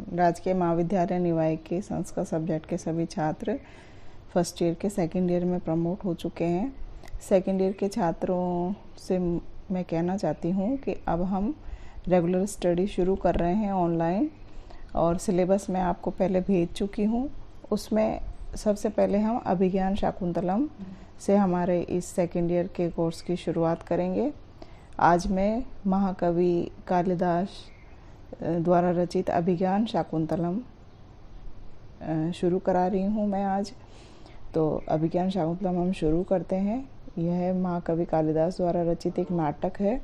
राजकीय महाविद्यालय निवाई के संस्कृत सब्जेक्ट के सभी छात्र फर्स्ट ईयर के सेकंड ईयर में प्रमोट हो चुके हैं। सेकंड ईयर के छात्रों से मैं कहना चाहती हूँ कि अब हम रेगुलर स्टडी शुरू कर रहे हैं ऑनलाइन, और सिलेबस मैं आपको पहले भेज चुकी हूँ। उसमें सबसे पहले हम अभिज्ञान शाकुंतलम से हमारे इस सेकंड ईयर के कोर्स की शुरुआत करेंगे। आज मैं महाकवि कालिदास द्वारा रचित अभिज्ञान शाकुंतलम शुरू करा रही हूँ मैं आज। तो अभिज्ञान शाकुंतलम हम शुरू करते हैं। यह महाकवि कालिदास द्वारा रचित एक नाटक है,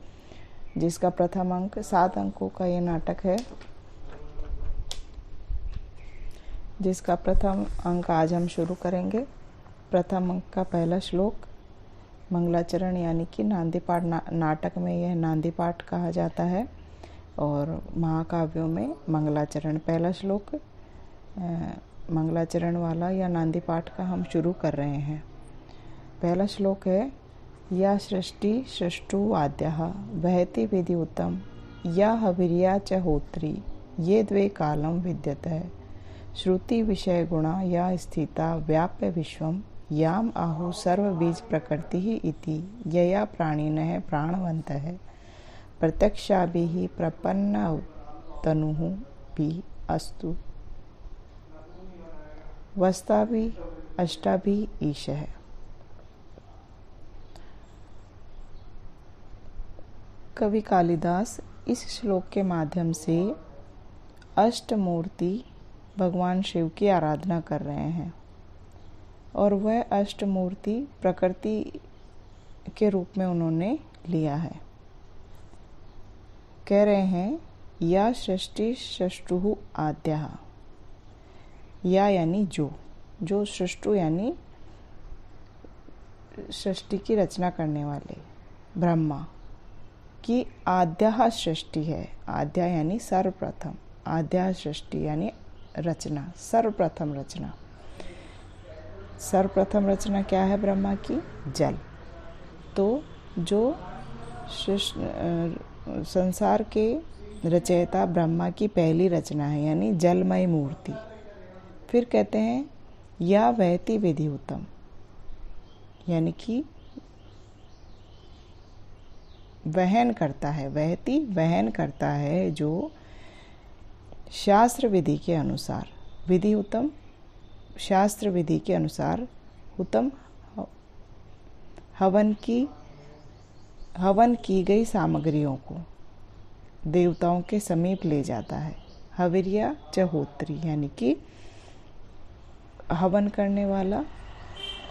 जिसका प्रथम अंक 7 अंकों का ये नाटक है, जिसका प्रथम अंक आज हम शुरू करेंगे। प्रथम अंक का पहला श्लोक मंगलाचरण यानी कि नांदी पाठ नाटक में यह नांदी पाठ कहा जाता है, और महाकाव्यों में मंगलाचरण पहला श्लोक मंगलाचरण वाला या नांदी पाठ का हम शुरू कर रहे हैं। पहला श्लोक है, या सृष्टि सृष्टु आद्यः वहति विधियुतं या हविर्या च होत्री ये द्वे कालं विद्यते श्रुति विषय गुणा या स्थिता व्याप्य विश्वम याम आहु सर्व बीज प्रकृति इति यया प्राणिनः प्राणवन्तः प्रत्यक्षाभिः प्रपन्न तनुः भी अस्तु वस्ताभि अष्टाभि ईशः। कवि कालिदास इस श्लोक के माध्यम से अष्टमूर्ति भगवान शिव की आराधना कर रहे हैं, और वह अष्टमूर्ति प्रकृति के रूप में उन्होंने लिया है। कह रहे हैं, या सृष्टि सृष्टु आद्यः, या यानी जो सृष्टु यानी सृष्टि की रचना करने वाले ब्रह्मा की आद्या सृष्टि है। आद्या यानी सर्वप्रथम, आद्या सृष्टि यानी रचना, सर्वप्रथम रचना। सर्वप्रथम रचना क्या है ब्रह्मा की? जल। तो जो संसार के रचयिता ब्रह्मा की पहली रचना है, यानी जलमय मूर्ति। फिर कहते हैं, या वहति विधियुतं, यानी कि वहन करता है, वहती वहन करता है, जो शास्त्र विधि के अनुसार, विधि उत्तम शास्त्र विधि के अनुसार उत्तम हवन की गई सामग्रियों को देवताओं के समीप ले जाता है। हविर्या च होत्री यानी कि हवन करने वाला,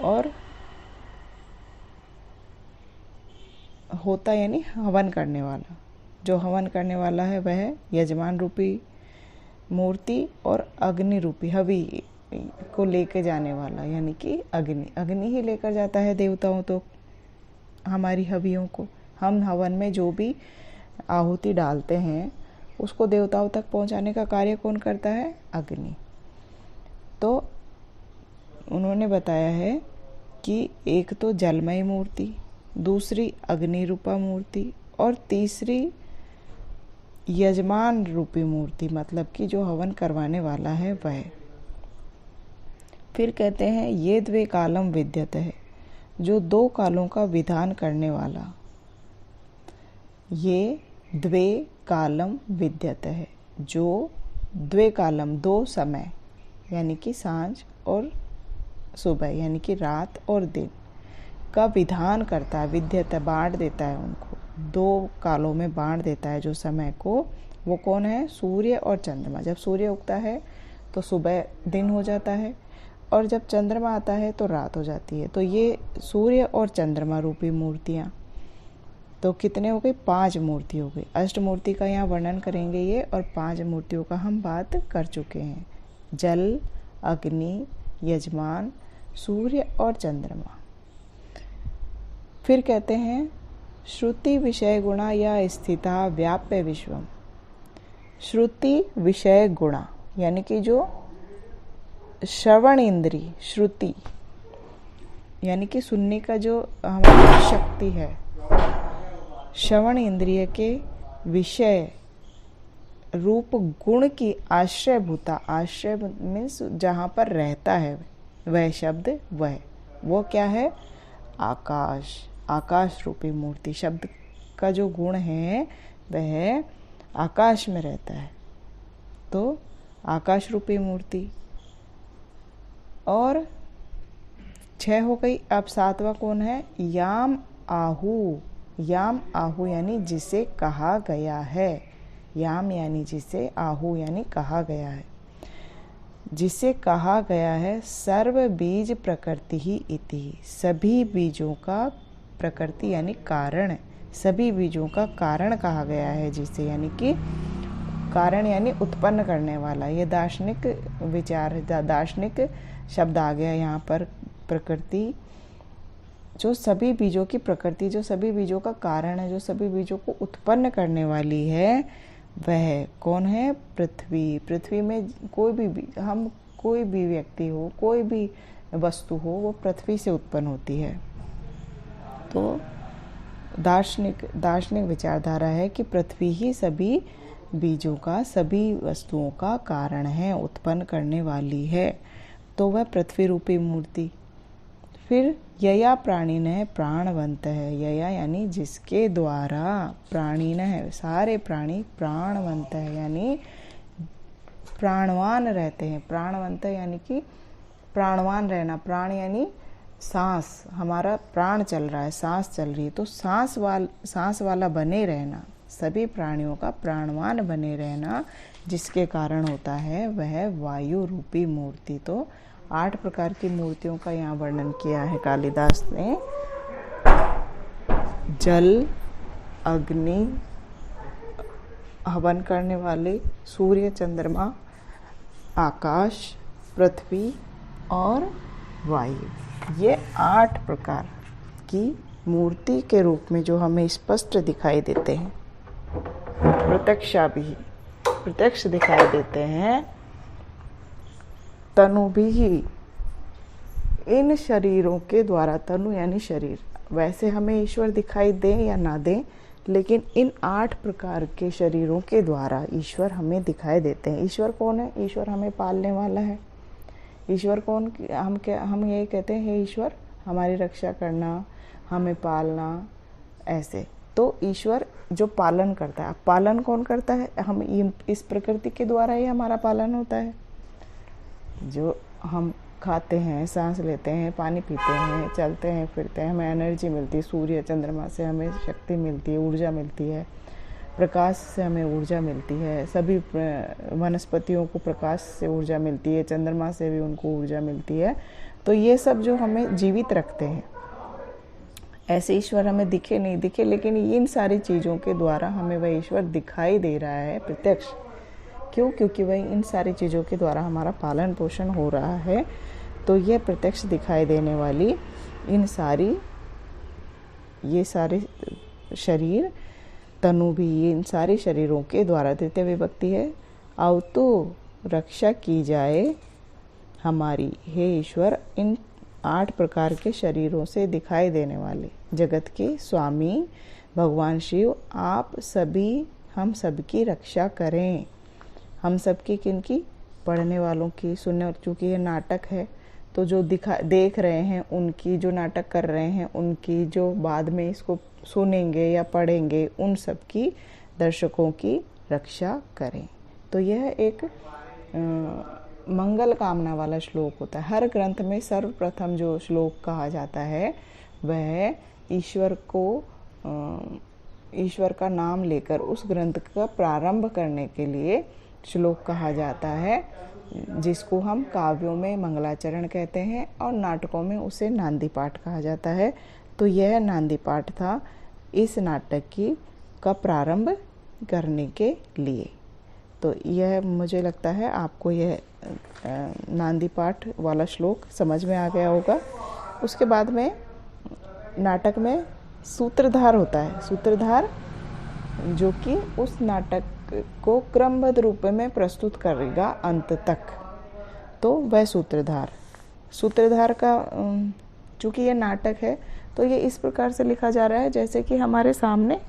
और होता यानी हवन करने वाला। जो हवन करने वाला है वह यजमान रूपी मूर्ति और अग्नि रूपी हवि को लेकर जाने वाला, यानी कि अग्नि ही लेकर जाता है देवताओं तो हमारी हवियों को। हम हवन में जो भी आहुति डालते हैं उसको देवताओं तक पहुंचाने का कार्य कौन करता है? अग्नि। तो उन्होंने बताया है कि एक तो जलमय मूर्ति, दूसरी अग्नि रूपा मूर्ति, और तीसरी यजमान रूपी मूर्ति, मतलब कि जो हवन करवाने वाला है वह। फिर कहते हैं, ये द्वे कालम विद्यते है, जो 2 कालों का विधान करने वाला। ये द्वे कालम विद्यते है, जो द्वे कालम 2 समय यानी कि सांझ और सुबह यानी कि रात और दिन का विधान करता है। विद्यते बांट देता है उनको, 2 कालों में बांट देता है जो समय को। वो कौन है? सूर्य और चंद्रमा। जब सूर्य उगता है तो सुबह दिन हो जाता है, और जब चंद्रमा आता है तो रात हो जाती है। तो ये सूर्य और चंद्रमा रूपी मूर्तियाँ तो कितने हो गए? 5 मूर्ति हो गई। अष्टमूर्ति का यहाँ वर्णन करेंगे ये, और 5 मूर्तियों का हम बात कर चुके हैं। जल, अग्नि, यजमान, सूर्य और चंद्रमा। फिर कहते हैं, श्रुति विषय गुणा या स्थिता व्याप्य विश्वम। श्रुति विषय गुणा यानी कि जो श्रवण इंद्री, श्रुति यानी कि सुनने का जो हमारी शक्ति है, श्रवण इंद्रिय के विषय रूप गुण की आश्रयभूता, आश्रय मीन्स जहाँ पर रहता है वह शब्द, वो क्या है? आकाश, आकाश रूपी मूर्ति। शब्द का जो गुण है वह आकाश में रहता है, तो आकाश रूपी मूर्ति। और 6 हो गई। अब 7वां कौन है? याम आहू। याम आहू यानी जिसे कहा गया है। याम यानी जिसे, आहू यानी कहा गया है। जिसे कहा गया है सर्व बीज प्रकृति ही इति, सभी बीजों का प्रकृति यानी कारण, सभी बीजों का कारण कहा गया है जिसे, यानी कि कारण यानी उत्पन्न करने वाला। ये दार्शनिक विचार, दार्शनिक शब्द आ गया यहाँ पर। प्रकृति, जो सभी बीजों की प्रकृति, जो सभी बीजों का कारण है, जो सभी बीजों को उत्पन्न करने वाली है, वह कौन है? पृथ्वी। पृथ्वी में कोई भी व्यक्ति हो, कोई भी वस्तु हो, वो पृथ्वी से उत्पन्न होती है। तो दार्शनिक विचारधारा है कि पृथ्वी ही सभी बीजों का, सभी वस्तुओं का कारण है, उत्पन्न करने वाली है। तो वह पृथ्वी रूपी मूर्ति। फिर यया प्राणिन है प्राणवंत है। यया यानी जिसके द्वारा, प्राणिन है सारे प्राणी, प्राणवंत है यानी प्राणवान रहते हैं। प्राणवंत यानी कि प्राणवान रहना। प्राण यानी सांस, हमारा प्राण चल रहा है, सांस चल रही है, तो सांस वाला बने रहना, सभी प्राणियों का प्राणवान बने रहना जिसके कारण होता है वह वायु रूपी मूर्ति। तो 8 प्रकार की मूर्तियों का यहाँ वर्णन किया है कालिदास ने। जल, अग्नि, हवन करने वाले, सूर्य, चंद्रमा, आकाश, पृथ्वी और वायु, ये 8 प्रकार की मूर्ति के रूप में जो हमें स्पष्ट दिखाई देते हैं, प्रत्यक्ष दिखाई देते हैं। तनु भी ही इन शरीरों के द्वारा, तनु यानी शरीर, वैसे हमें ईश्वर दिखाई दे या ना दे, लेकिन इन 8 प्रकार के शरीरों के द्वारा ईश्वर हमें दिखाई देते हैं। ईश्वर कौन है? ईश्वर हमें पालने वाला है। ईश्वर कौन? हम यही कहते हैं, हे ईश्वर हमारी रक्षा करना, हमें पालना, ऐसे। तो ईश्वर जो पालन करता है, पालन कौन करता है? हम इस प्रकृति के द्वारा ही हमारा पालन होता है। जो हम खाते हैं, सांस लेते हैं, पानी पीते हैं, चलते हैं, फिरते हैं, हमें एनर्जी मिलती है। सूर्य चंद्रमा से हमें शक्ति मिलती है, ऊर्जा मिलती है, प्रकाश से हमें ऊर्जा मिलती है। सभी वनस्पतियों को प्रकाश से ऊर्जा मिलती है, चंद्रमा से भी उनको ऊर्जा मिलती है। तो ये सब जो हमें जीवित रखते हैं, ऐसे ईश्वर हमें दिखे नहीं दिखे, लेकिन इन सारी चीज़ों के द्वारा हमें वह ईश्वर दिखाई दे रहा है प्रत्यक्ष। क्यों? क्योंकि वह इन सारी चीज़ों के द्वारा हमारा पालन पोषण हो रहा है। तो ये प्रत्यक्ष दिखाई देने वाली ये सारे शरीर, तनु भी, इन सारे शरीरों के द्वारा, तृतीय विभक्ति है, अवतु रक्षा की जाए हमारी, हे ईश्वर इन 8 प्रकार के शरीरों से दिखाई देने वाले जगत के स्वामी भगवान शिव, आप सभी हम सबकी रक्षा करें। हम सबकी, किनकी? पढ़ने वालों की, सुनने, चूँकि ये नाटक है तो जो देख रहे हैं उनकी, जो नाटक कर रहे हैं उनकी, जो बाद में इसको सुनेंगे या पढ़ेंगे, उन सब की, दर्शकों की रक्षा करें। तो यह एक मंगल कामना वाला श्लोक होता है। हर ग्रंथ में सर्वप्रथम जो श्लोक कहा जाता है वह ईश्वर का नाम लेकर उस ग्रंथ का प्रारंभ करने के लिए श्लोक कहा जाता है, जिसको हम काव्यों में मंगलाचरण कहते हैं और नाटकों में उसे नांदी पाठ कहा जाता है। तो यह नांदी पाठ था इस नाटक का प्रारंभ करने के लिए। तो यह मुझे लगता है आपको यह नांदी पाठ वाला श्लोक समझ में आ गया होगा। उसके बाद में नाटक में सूत्रधार होता है, सूत्रधार जो कि उस नाटक को क्रमबद्ध रूप में प्रस्तुत करेगा अंत तक। तो वह सूत्रधार का, चूँकि ये नाटक है तो ये इस प्रकार से लिखा जा रहा है जैसे कि हमारे सामने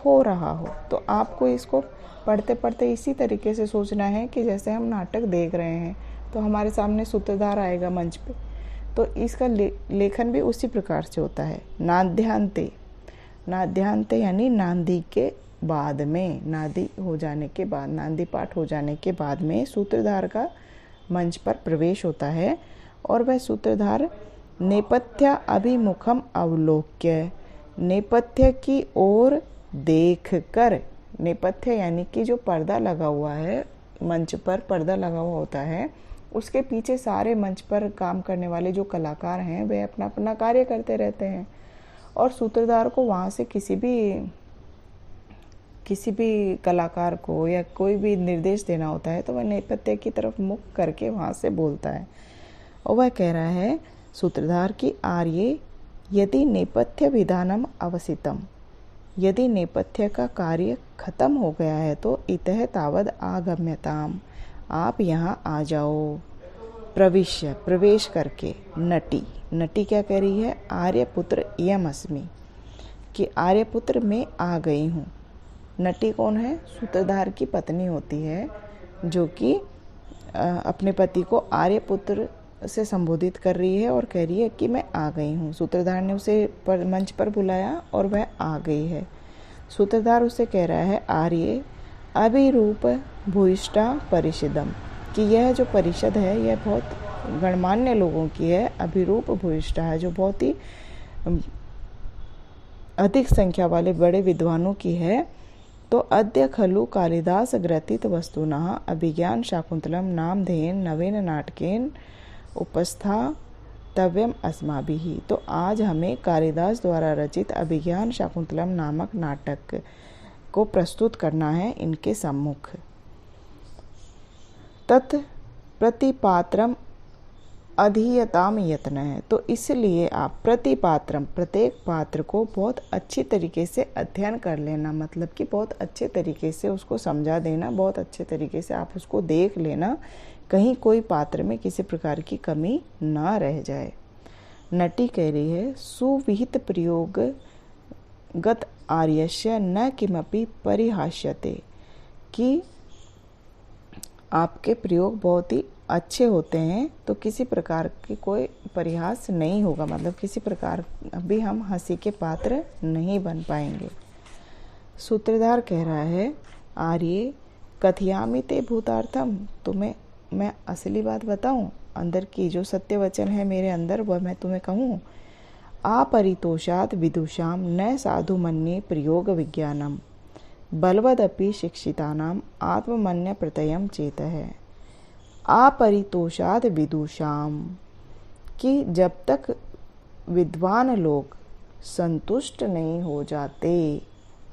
हो रहा हो। तो आपको इसको पढ़ते पढ़ते इसी तरीके से सोचना है कि जैसे हम नाटक देख रहे हैं तो हमारे सामने सूत्रधार आएगा मंच पे, तो इसका लेखन भी उसी प्रकार से होता है। नाद्यांते, नाद्यांते यानी नांदी के बाद में, नादी हो जाने के बाद, नांदी पाठ हो जाने के बाद में सूत्रधार का मंच पर प्रवेश होता है और वह सूत्रधार नेपथ्य अभिमुखम अवलोक्य, नेपथ्य की ओर देख कर, नेपथ्य यानी कि जो पर्दा लगा हुआ है, मंच पर पर्दा लगा हुआ होता है, उसके पीछे सारे मंच पर काम करने वाले जो कलाकार हैं वे अपना अपना कार्य करते रहते हैं और सूत्रधार को वहाँ से किसी भी कलाकार को या कोई भी निर्देश देना होता है तो वह नेपथ्य की तरफ मुख करके वहाँ से बोलता है। और वह कह रहा है सूत्रधार की आर्ये यदि नेपथ्य विधानम अवसितम, यदि नेपथ्य का कार्य खत्म हो गया है तो इतः तावद आगम्यताम, आप यहाँ आ जाओ। प्रविश्य, प्रवेश करके। नटी, नटी क्या कह रही है? आर्यपुत्र इयम अस्मि, कि आर्यपुत्र में आ गई हूँ। नटी कौन है? सूत्रधार की पत्नी होती है जो कि अपने पति को आर्यपुत्र से संबोधित कर रही है और कह रही है कि मैं आ गई हूँ। सूत्रधार ने उसे मंच पर बुलाया और वह आ गई है। सूत्रधार उसे कह रहा है आर्य अभिरूप भूयिष्ठा परिषदम, कि यह जो परिषद है यह बहुत गणमान्य लोगों की है। अभिरूप भूयिष्ठा है, जो बहुत ही अधिक संख्या वाले बड़े विद्वानों की है। तो अद्य खलु कालिदास ग्रथित वस्तुनः अभिज्ञान शाकुंतलम नामधेयेन नवेन नाटकेन उपस्थातव्यम अस्माभिः, तो आज हमें कालिदास द्वारा रचित अभिज्ञान शाकुंतलम नामक नाटक को प्रस्तुत करना है इनके सम्मुख। तत् प्रतिपात्रम अधीयताम यत्न है, तो इसलिए आप प्रतिपात्रम, प्रत्येक पात्र को बहुत अच्छी तरीके से अध्ययन कर लेना, मतलब कि बहुत अच्छे तरीके से उसको समझा देना, बहुत अच्छे तरीके से आप उसको देख लेना, कहीं कोई पात्र में किसी प्रकार की कमी ना रह जाए। नटी कह रही है सुविहित प्रयोग गत आर्यस्य न किमपि परिहास्यते, कि आपके प्रयोग बहुत ही अच्छे होते हैं तो किसी प्रकार की कोई परिहास नहीं होगा, मतलब किसी प्रकार भी हम हंसी के पात्र नहीं बन पाएंगे। सूत्रधार कह रहा है आर्ये कथयामि ते भूतार्थम, तुम्हें मैं असली बात बताऊं, अंदर की जो सत्य वचन है मेरे अंदर वह मैं तुम्हें कहूं। अपरितोषात् विदुषाम न साधु मन्ये प्रयोग विज्ञानम बलवदपि शिक्षितानाम आत्ममन्य प्रत्ययम चेत है। अपरितोषाद विदुषाम, कि जब तक विद्वान लोग संतुष्ट नहीं हो जाते,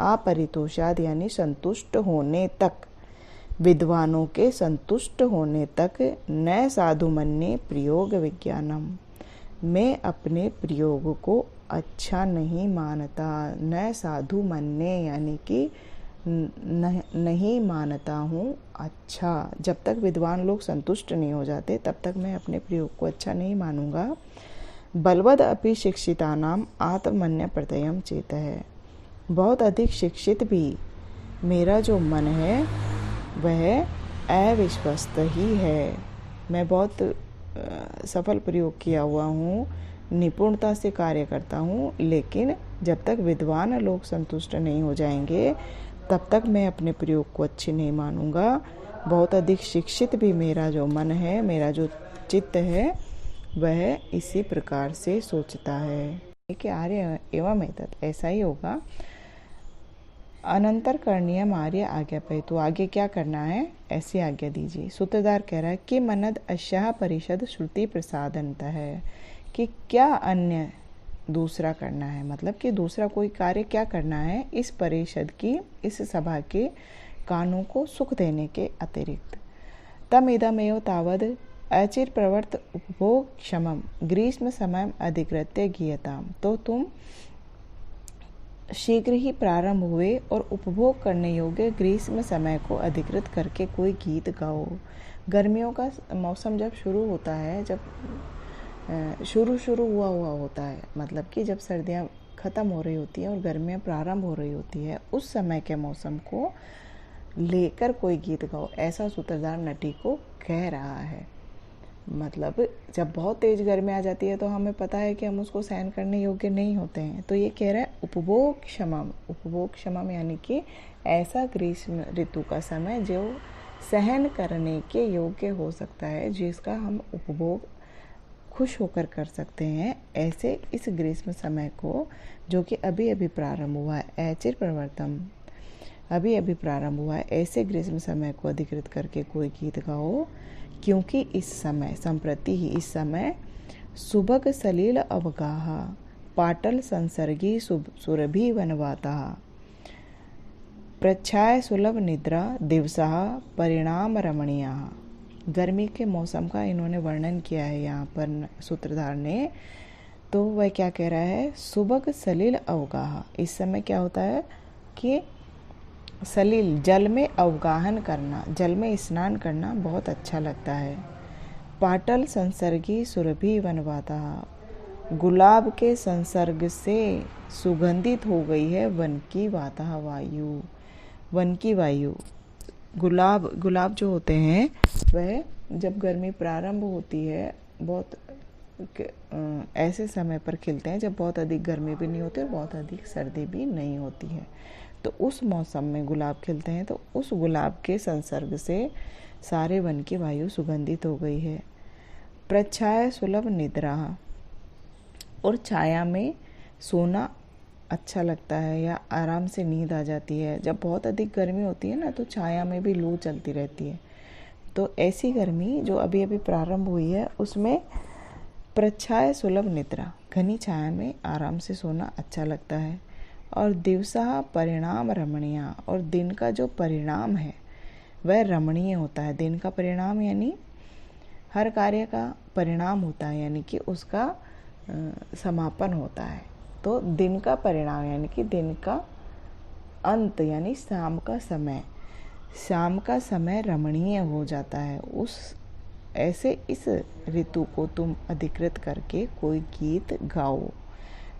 अपरितोषाद यानी संतुष्ट होने तक, विद्वानों के संतुष्ट होने तक, न साधु मन्ये प्रयोग विज्ञानम, मैं अपने प्रयोग को अच्छा नहीं मानता। न साधु मन्ये यानी कि नहीं मानता हूँ अच्छा। जब तक विद्वान लोग संतुष्ट नहीं हो जाते तब तक मैं अपने प्रयोग को अच्छा नहीं मानूंगा। बलवद अपि शिक्षितानाम आत्मन्य प्रत्ययम चेत है, बहुत अधिक शिक्षित भी मेरा जो मन है वह अविश्वस्त ही है। मैं बहुत सफल प्रयोग किया हुआ हूँ, निपुणता से कार्य करता हूँ, लेकिन जब तक विद्वान लोग संतुष्ट नहीं हो जाएंगे तब तक मैं अपने प्रयोग को अच्छे नहीं मानूंगा। बहुत अधिक शिक्षित भी मेरा जो मन है, मेरा जो चित्त है वह इसी प्रकार से सोचता है कि आर्य एवं एतत्, ऐसा ही होगा। अनंतर करणीयम आर्य आज्ञा पे, तो आगे क्या करना है ऐसी आज्ञा दीजिए। सूत्रधार कह रहा है कि मनद अश्याह परिषद श्रुति प्रसादनता है, कि क्या अन्य दूसरा करना है, मतलब कि दूसरा कोई कार्य क्या करना है इस परिषद की, इस सभा के कानों को सुख देने के अतिरिक्त। तम इदमेव तावद अचिर प्रवर्त उपभोग क्षमम ग्रीष्म समय अधिकृत्य गीयताम, तो तुम शीघ्र ही प्रारंभ हुए और उपभोग करने योग्य ग्रीष्म समय को अधिकृत करके कोई गीत गाओ। गर्मियों का मौसम जब शुरू होता है, जब शुरू हुआ होता है, मतलब कि जब सर्दियाँ ख़त्म हो रही होती हैं और गर्मियाँ प्रारंभ हो रही होती है, उस समय के मौसम को लेकर कोई गीत गाओ, ऐसा सूत्रधार नटी को कह रहा है। मतलब जब बहुत तेज गर्मी आ जाती है तो हमें पता है कि हम उसको सहन करने योग्य नहीं होते हैं, तो ये कह रहा है उपभोग क्षमम। उपभोग क्षमम यानी कि ऐसा ग्रीष्म ऋतु का समय जो सहन करने के योग्य हो सकता है, जिसका हम उपभोग खुश होकर कर सकते हैं, ऐसे इस ग्रीष्म समय को जो कि अभी अभी प्रारंभ हुआ है, ऐचिर प्रवर्तम, अभी अभी प्रारंभ हुआ है, ऐसे ग्रीष्म समय को अधिकृत करके कोई गीत गाओ, क्योंकि इस समय संप्रति ही इस समय सुभग सलील अवगाह पाटल संसर्गी सुरभि वनवाता प्रच्छाय सुलभ निद्रा दिवसा परिणाम रमणीया। गर्मी के मौसम का इन्होंने वर्णन किया है यहाँ पर सूत्रधार ने। तो वह क्या कह रहा है, सुबह सलील अवगाह, इस समय क्या होता है कि सलील जल में अवगाहन करना, जल में स्नान करना बहुत अच्छा लगता है। पाटल संसर्गी सुरभि वनवाता, गुलाब के संसर्ग से सुगंधित हो गई है वन की वाता वायु, वन की वायु। गुलाब जो होते हैं वह जब गर्मी प्रारंभ होती है बहुत ऐसे समय पर खिलते हैं जब बहुत अधिक गर्मी भी नहीं होती और बहुत अधिक सर्दी भी नहीं होती है। तो उस मौसम में गुलाब खिलते हैं, तो उस गुलाब के संसर्ग से सारे वन की वायु सुगंधित हो गई है। प्रच्छाया सुलभ निद्रा, और छाया में सोना अच्छा लगता है या आराम से नींद आ जाती है। जब बहुत अधिक गर्मी होती है ना, तो छाया में भी लू चलती रहती है। तो ऐसी गर्मी जो अभी अभी प्रारंभ हुई है उसमें प्रच्छाया सुलभ निद्रा, घनी छाया में आराम से सोना अच्छा लगता है। और दिवसा परिणाम रमणीय, और दिन का जो परिणाम है वह रमणीय होता है। दिन का परिणाम यानी हर कार्य का परिणाम होता है, यानी कि उसका समापन होता है। तो दिन का परिणाम यानी कि दिन का अंत यानी शाम का समय, शाम का समय रमणीय हो जाता है। उस ऐसे इस ऋतु को तुम अधिकृत करके कोई गीत गाओ।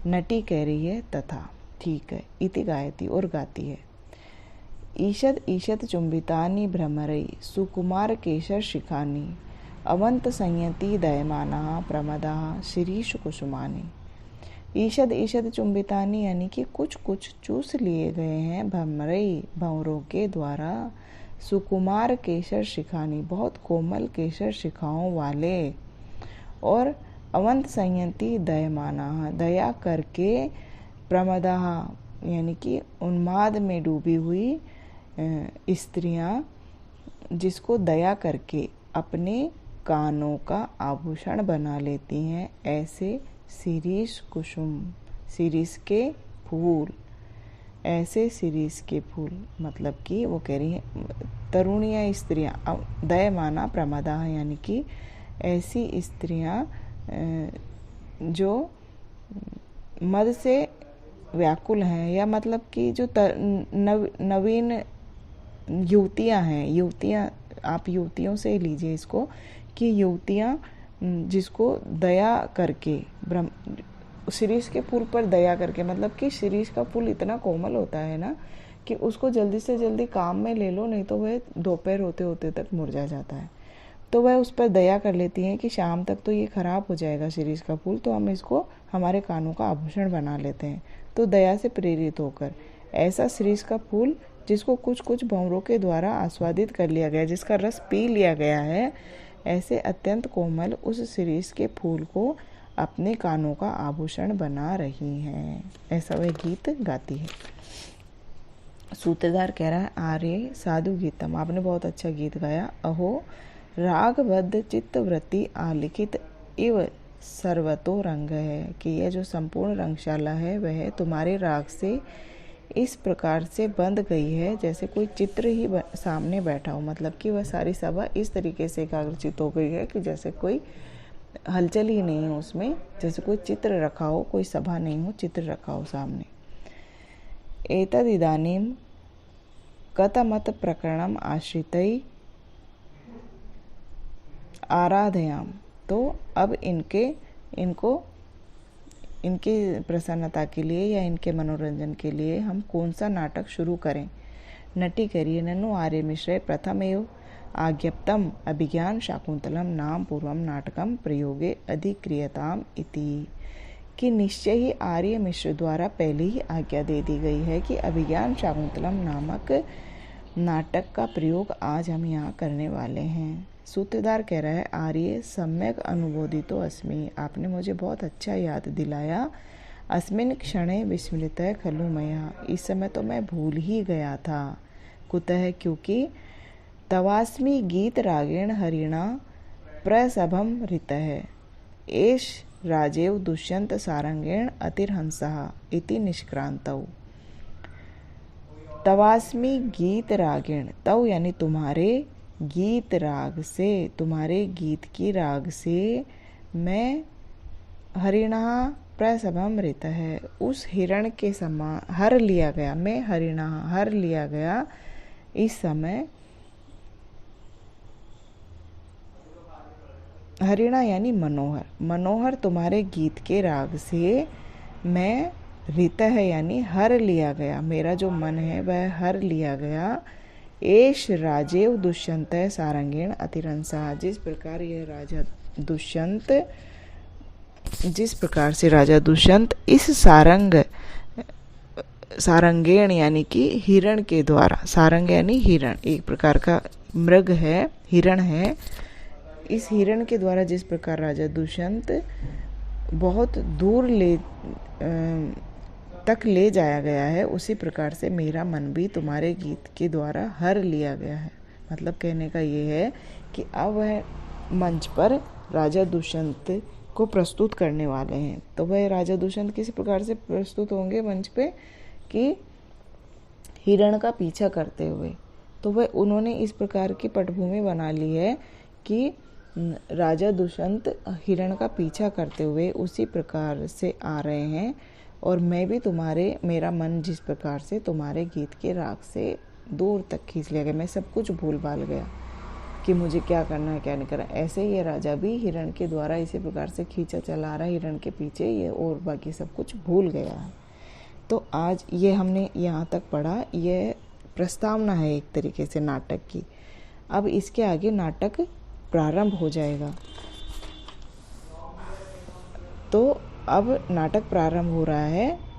नटी कह रही है तथा, ठीक है, इति गायती, और गाती है। ईषद ईषद चुंबितानि भ्रमरई सुकुमार केशर शिखानी अवंत संयति दयमाना प्रमदा शिरीष कुसुमानी। ईषद ईषद चुंबितानी यानी कि कुछ कुछ चूस लिए गए हैं भ्रमरई, भंवरों के द्वारा, सुकुमार केशर शिखानी, बहुत कोमल केशर शिखाओं वाले, और अवंत संयति दयमाना, दया करके, प्रमदा यानी कि उन्माद में डूबी हुई स्त्रियां, जिसको दया करके अपने कानों का आभूषण बना लेती हैं, ऐसे शिरीष कुसुम, शिरीष के फूल, ऐसे शिरीष के फूल। मतलब कि वो कह रही है तरुणियाँ स्त्रियाँ, दयमाना प्रमदा यानी कि ऐसी स्त्रियाँ जो मद से व्याकुल हैं, या मतलब कि जो नवीन युवतियाँ हैं, युवतियाँ, आप युवतियों से लीजिए इसको, कि युवतियाँ जिसको दया करके, शिरीष के फूल पर दया करके, मतलब कि शिरीष का फूल इतना कोमल होता है ना कि उसको जल्दी से जल्दी काम में ले लो, नहीं तो वह दोपहर होते होते तक मुरझा जाता है। तो वह उस पर दया कर लेती हैं कि शाम तक तो ये खराब हो जाएगा शिरीष का फूल, तो हम इसको हमारे कानों का आभूषण बना लेते हैं। तो दया से प्रेरित होकर ऐसा शिरीष का फूल जिसको कुछ कुछ भंवरों के द्वारा आस्वादित कर लिया गया, जिसका रस पी लिया गया है, ऐसे अत्यंत कोमल उस शिरीष के फूल को अपने कानों का आभूषण बना रही हैं। ऐसा वह गीत गाती है। सूत्रधार कह रहा है, आर्य साधु गीतम, आपने बहुत अच्छा गीत गाया। अहो रागबद्ध चित्तवृत्ति आलिखित इव सर्वतो रंग है, कि यह जो संपूर्ण रंगशाला है वह तुम्हारे राग से इस प्रकार से बंध गई है जैसे कोई चित्र ही सामने बैठा हो। मतलब कि वह सारी सभा इस तरीके से एकाग्रचित हो गई है कि जैसे कोई हलचल ही नहीं हो उसमें, जैसे कोई चित्र रखा हो, कोई सभा नहीं हो, चित्र रखा हो सामने। एतद इदानीम कतमत प्रकरणम आश्रितै आराधयाम, तो अब इनके प्रसन्नता के लिए या इनके मनोरंजन के लिए हम कौन सा नाटक शुरू करें। नटी करिये ननु आर्य मिश्रे प्रथमेव आज्ञप्तम अभिज्ञान शाकुंतलम नाम पूर्वम नाटकम प्रयोगे अधिक्रियताम इति, कि निश्चय ही आर्य मिश्र द्वारा पहले ही आज्ञा दे दी गई है कि अभिज्ञान शाकुंतलम नामक नाटक का प्रयोग आज हम यहाँ करने वाले हैं। सूत्रधार कह रहा है, आर्य सम्यक अनुबोधितो अस्मि, आपने मुझे बहुत अच्छा याद दिलाया। अस्मिन् क्षणे विस्मृतः खलु मया, इस समय तो मैं भूल ही गया था। कुतः, क्योंकि तवास्मि गीत रागेण हरिणा प्रसभम ऋतः एष राजेव दुष्यंत सारंगेण अतिर्हंसः इति निष्क्रांतौ। तवास्मि गीत रागेण, तव यानी तुम्हारे, गीत राग से, तुम्हारे गीत की राग से, मैं हरिणा प्रसभम ऋत है, उस हिरण के समान हर लिया गया, मैं हरिणा हर लिया गया इस समय। हरिणा यानी मनोहर, मनोहर तुम्हारे गीत के राग से मैं ऋत है यानी हर लिया गया, मेरा जो मन है वह हर लिया गया। एष राजेव दुष्यंत सारंगेण अतिरंसा, जिस प्रकार यह राजा दुष्यंत, जिस प्रकार से राजा दुष्यंत इस सारंगेण यानी कि हिरण के द्वारा, सारंग यानी हिरण, एक प्रकार का मृग है, हिरण है, इस हिरण के द्वारा जिस प्रकार राजा दुष्यंत बहुत दूर तक ले जाया गया है, उसी प्रकार से मेरा मन भी तुम्हारे गीत के द्वारा हर लिया गया है। मतलब कहने का ये है कि अब वह मंच पर राजा दुष्यंत को प्रस्तुत करने वाले हैं। तो वह राजा दुष्यंत किसी प्रकार से प्रस्तुत होंगे मंच पे कि हिरण का पीछा करते हुए। तो वह उन्होंने इस प्रकार की पटभूमि बना ली है कि राजा दुष्यंत हिरण का पीछा करते हुए उसी प्रकार से आ रहे हैं, और मैं भी तुम्हारे, मेरा मन जिस प्रकार से तुम्हारे गीत के राग से दूर तक खींच लिया गया, मैं सब कुछ भूल भाल गया कि मुझे क्या करना है क्या नहीं करना। ऐसे ही ये राजा भी हिरण के द्वारा इसी प्रकार से खींचा चला रहा है हिरण के पीछे, ये और बाकी सब कुछ भूल गया है। तो आज ये हमने यहाँ तक पढ़ा, ये प्रस्तावना है एक तरीके से नाटक की। अब इसके आगे नाटक प्रारंभ हो जाएगा। तो अब नाटक प्रारंभ हो रहा है।